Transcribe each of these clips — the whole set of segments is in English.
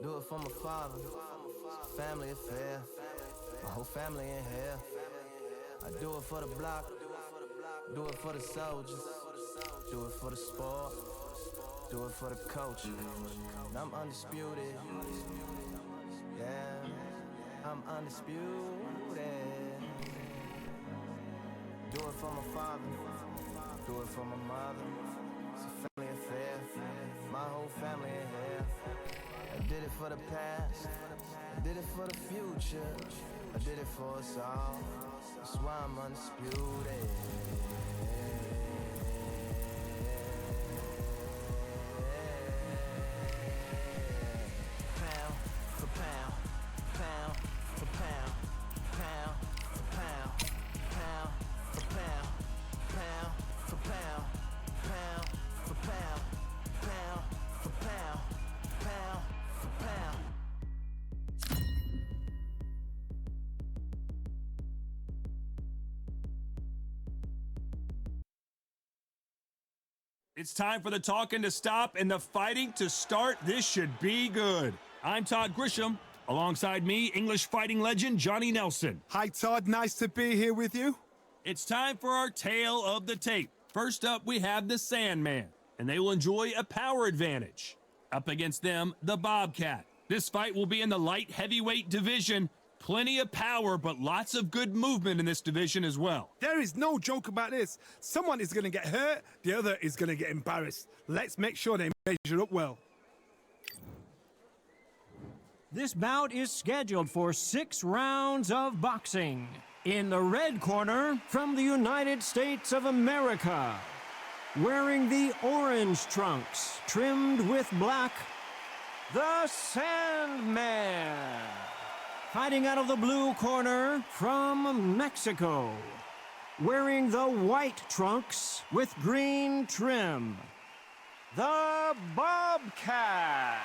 Do it for my father. It's a family affair. My whole family in here. I do it for the block. Do it for the soldiers. Do it for the sport. Do it for the culture. And I'm undisputed. Yeah, I'm undisputed. Do it for my father. Do it for my mother. It's a family affair. My whole family in here. I did it for the past. I did it for the future. I did it for us all. That's why I'm undisputed. Pound for pound, pound for pound, pound for pound, pound for pound, pound for pound, pound for pound, pound for pound, pound for pound. It's time for the talking to stop and the fighting to start. This should be good. I'm Todd Grisham. Alongside me, English fighting legend Johnny Nelson. Hi, Todd. Nice to be here with you. It's time for our tale of the tape. First up, we have the Sandman, and they will enjoy a power advantage. Up against them, the Bobcat. This fight will be in the light heavyweight division. Plenty of power, but lots of good movement in this division as well. There is no joke about this. Someone is going to get hurt, the other is going to get embarrassed. Let's make sure they measure up well. This bout is scheduled for 6 rounds of boxing. In the red corner, from the United States of America, wearing the orange trunks trimmed with black, the Sandman. Fighting out of the blue corner, from Mexico, wearing the white trunks with green trim, the Bobcat.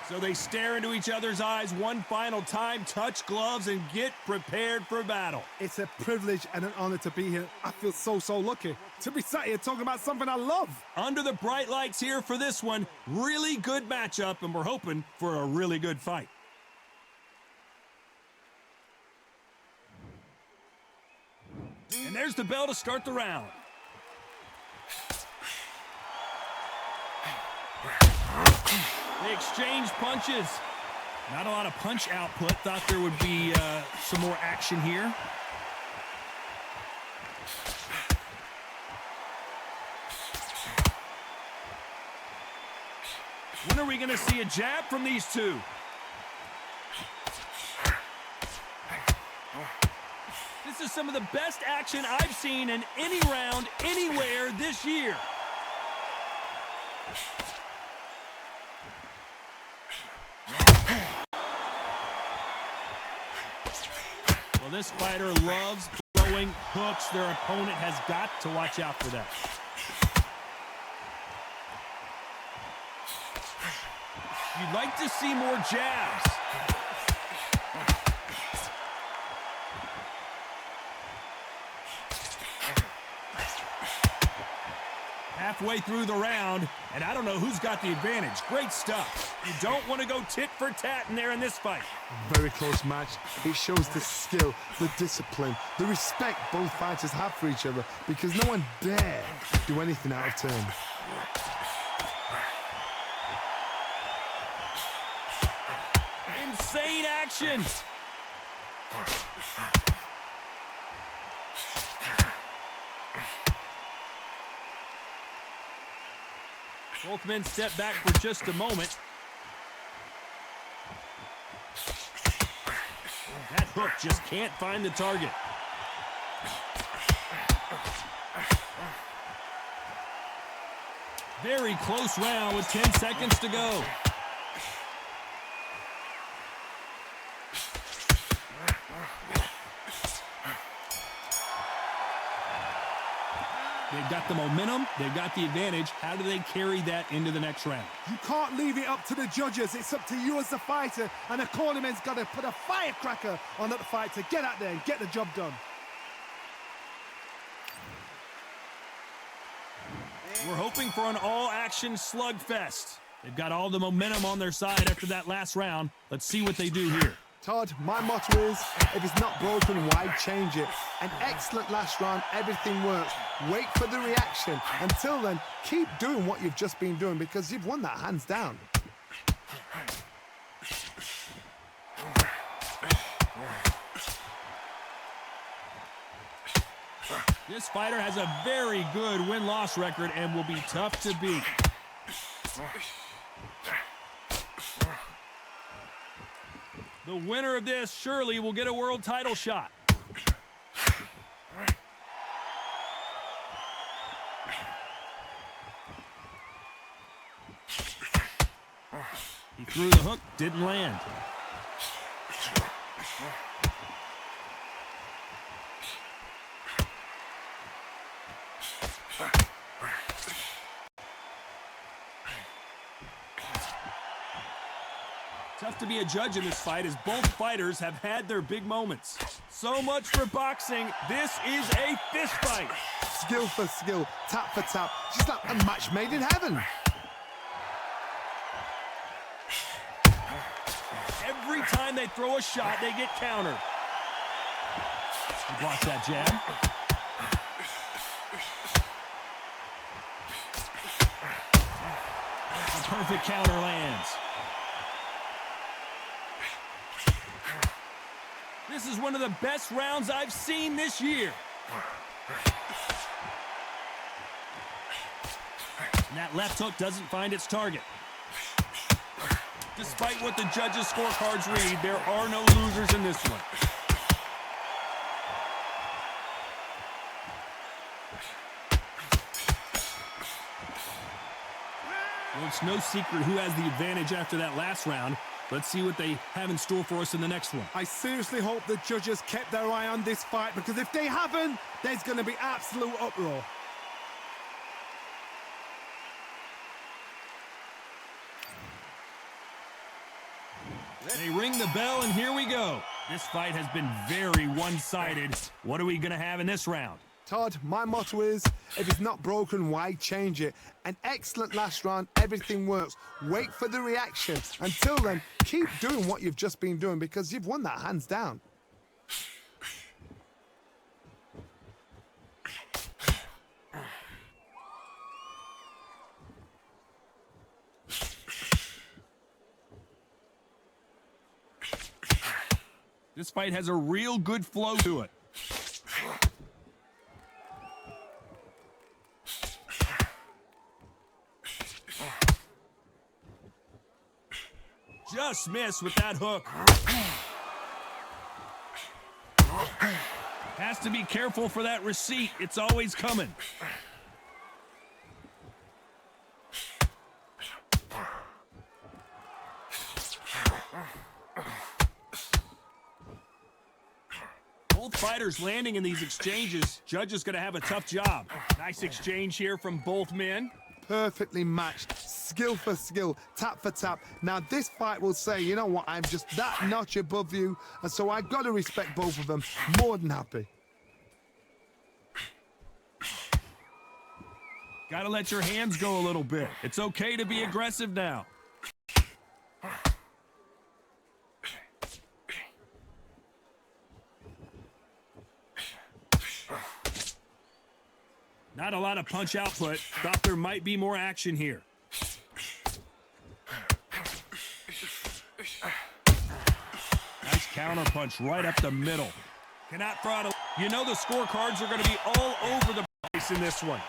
So they stare into each other's eyes one final time, touch gloves, and get prepared for battle. It's a privilege and an honor to be here. I feel so lucky to be sat here talking about something I love. Under the bright lights here for this one, really good matchup, and we're hoping for a really good fight. And there's the bell to start the round. They exchange punches. Not a lot of punch output. Thought there would be some more action here. When are we going to see a jab from these two? This is some of the best action I've seen in any round, anywhere this year. Well, this fighter loves throwing hooks. Their opponent has got to watch out for that. You'd like to see more jabs. Halfway through the round, and I don't know who's got the advantage. Great stuff. You don't want to go tit for tat in there in this fight. Very close match. It shows the skill, the discipline, the respect both fighters have for each other, because no one dare do anything out of turn. Insane action. Both men step back for just a moment. That hook just can't find the target. Very close round with 10 seconds to go. They've got the momentum, they've got the advantage. How do they carry that into the next round? You can't leave it up to the judges. It's up to you as the fighter, and the cornerman's got to put a firecracker on that fight to get out there and get the job done. We're hoping for an all-action slugfest. They've got all the momentum on their side after that last round. Let's see what they do here. Todd, my motto is, if it's not broken, why change it? An excellent last round, everything works. Wait for the reaction. Until then, keep doing what you've just been doing because you've won that hands down. This fighter has a very good win-loss record and will be tough to beat. The winner of this surely will get a world title shot. He threw the hook, didn't land. Tough to be a judge in this fight as both fighters have had their big moments. So much for boxing. This is a fist fight. Skill for skill, tap for tap, just like a match made in heaven. Every time they throw a shot, they get countered. He blocks that jab. A perfect counter lands. This is one of the best rounds I've seen this year. And that left hook doesn't find its target. Despite what the judges' scorecards read, there are no losers in this one. Well, it's no secret who has the advantage after that last round. Let's see what they have in store for us in the next one. I seriously hope the judges kept their eye on this fight because if they haven't, there's going to be absolute uproar. They ring the bell, and here we go. This fight has been very one-sided. What are we going to have in this round? Todd, my motto is, if it's not broken, why change it? An excellent last round, everything works. Wait for the reaction. Until then, keep doing what you've just been doing because you've won that hands down. This fight has a real good flow to it. Just missed with that hook. Has to be careful for that receipt. It's always coming. Both fighters landing in these exchanges. Judge is going to have a tough job. Nice exchange here from both men. Perfectly matched, skill for skill, tap for tap. Now this fight will say, you know what, I'm just that notch above you, and so I got to respect both of them. More than happy. Got to let your hands go a little bit. It's okay to be aggressive now. Not a lot of punch output. Thought there might be more action here. Nice counter punch right up the middle. Cannot throw out a... You know the scorecards are going to be all over the place in this one.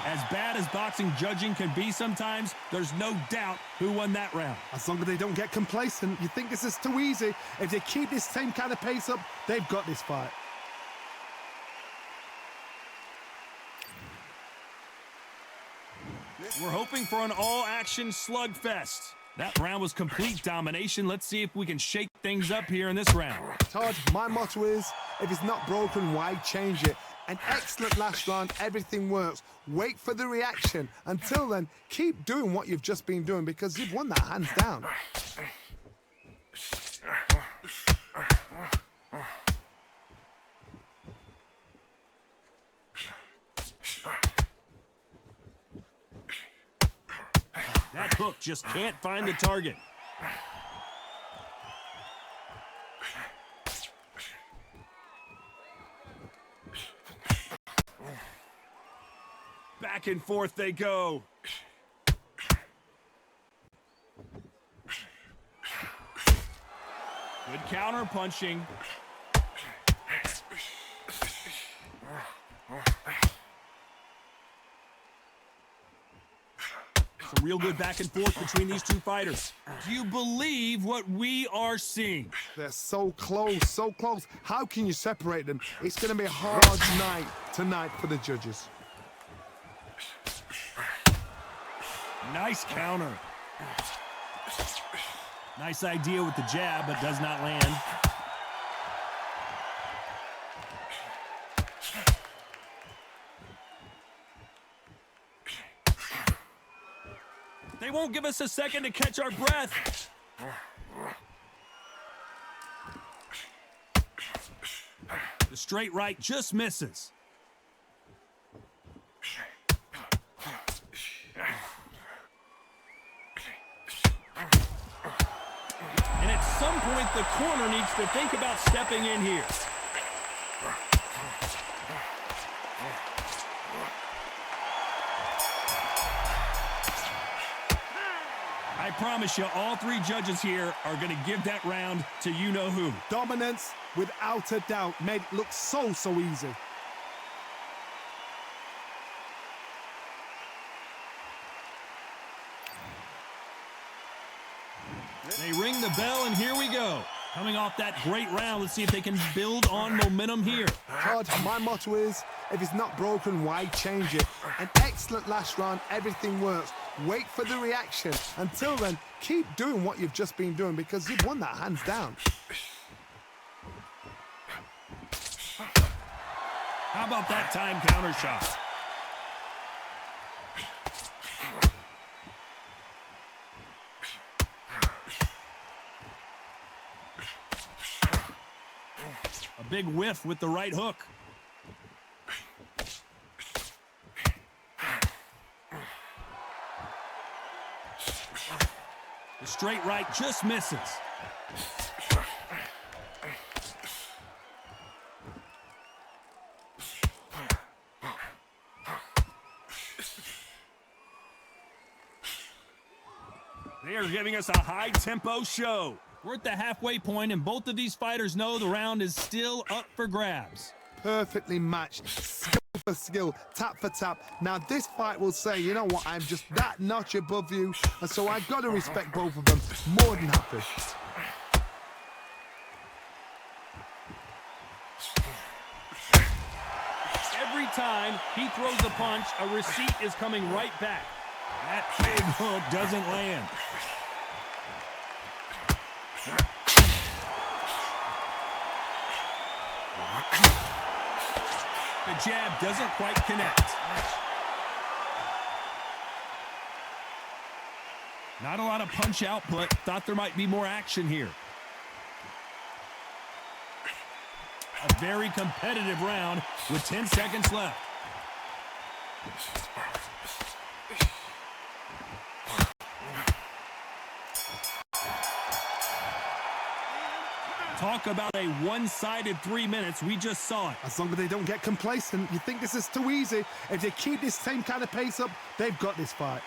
As bad as boxing judging can be sometimes, there's no doubt who won that round. As long as they don't get complacent, you think this is too easy. If they keep this same kind of pace up, they've got this fight. We're hoping for an all-action slugfest. That round was complete domination. Let's see if we can shake things up here in this round. Todd, my motto is, if it's not broken, why change it? An excellent last round, everything works. Wait for the reaction. Until then, keep doing what you've just been doing because you've won that hands down. hook just can't find the target. Back and forth they go. Good counter punching. Some real good back and forth between these two fighters. Do you believe what we are seeing? They're so close, so close. How can you separate them? It's going to be a hard night tonight for the judges. Nice counter. Nice idea with the jab, but does not land. They won't give us a second to catch our breath. The straight right just misses. And at some point, the corner needs to think about stepping in here. I promise you, all three judges here are going to give that round to you-know-who. Dominance, without a doubt, made it look so easy. They ring the bell, and here we go. Coming off that great round, let's see if they can build on momentum here. Todd, my motto is, if it's not broken, why change it? An excellent last round, everything works. Wait for the reaction. Until then, keep doing what you've just been doing because you've won that hands down. How about that time counter shot? A big whiff with the right hook. The straight right just misses. They are giving us a high-tempo show. We're at the halfway point, and both of these fighters know the round is still up for grabs. Perfectly matched, skill for skill, tap for tap. Now this fight will say, you know what, I'm just that notch above you, and so I've got to respect both of them. More than happy. Every time he throws a punch, a receipt is coming right back. That big hook doesn't land. The jab doesn't quite connect. Not a lot of punch output. Thought there might be more action here. A very competitive round with 10 seconds left. Talk about a one-sided 3 minutes. We just saw it. As long as they don't get complacent, you think this is too easy. If they keep this same kind of pace up, they've got this fight.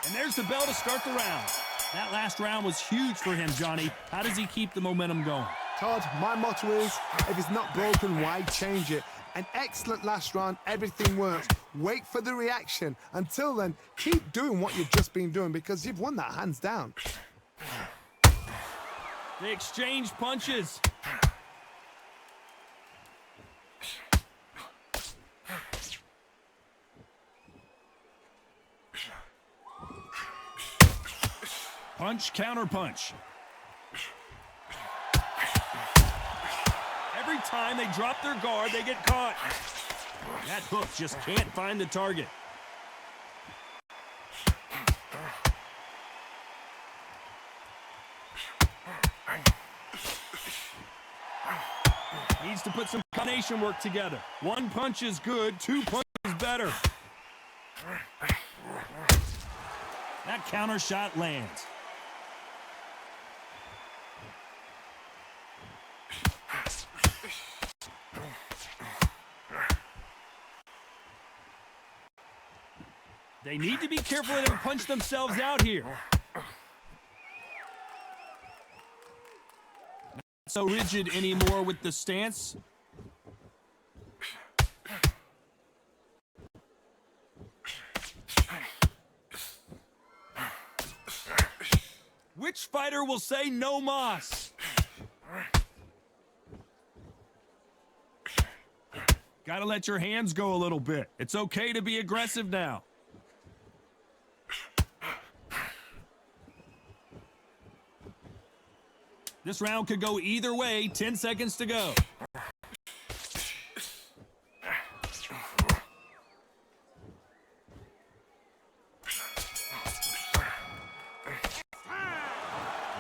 And there's the bell to start the round. That last round was huge for him, Johnny. How does he keep the momentum going? Todd, my motto is, if it's not broken, why change it? An excellent last round, everything works. Wait for the reaction. Until then, keep doing what you've just been doing because you've won that hands down. They exchange punches. Punch, counter punch. Every time they drop their guard, they get caught. That hook just can't find the target. needs to put some combination work together. One punch is good, two punches better. That counter shot lands. They need to be careful they don't punch themselves out here. Not so rigid anymore with the stance. Which fighter will say no mas? Gotta let your hands go a little bit. It's okay to be aggressive now. This round could go either way. 10 seconds to go.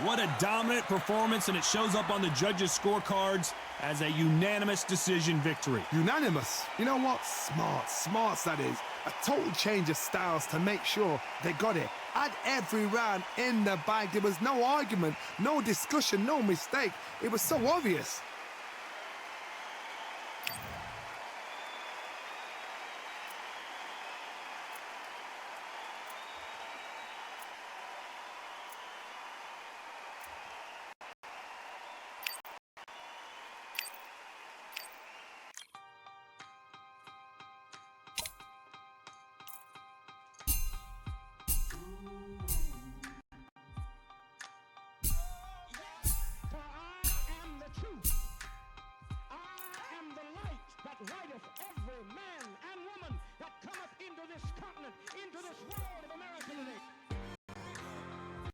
What a dominant performance, and it shows up on the judges' scorecards as a unanimous decision victory. Unanimous. You know what? Smarts that is. A total change of styles to make sure they got it. Had every round in the bag. There was no argument, no discussion, no mistake. It was so obvious.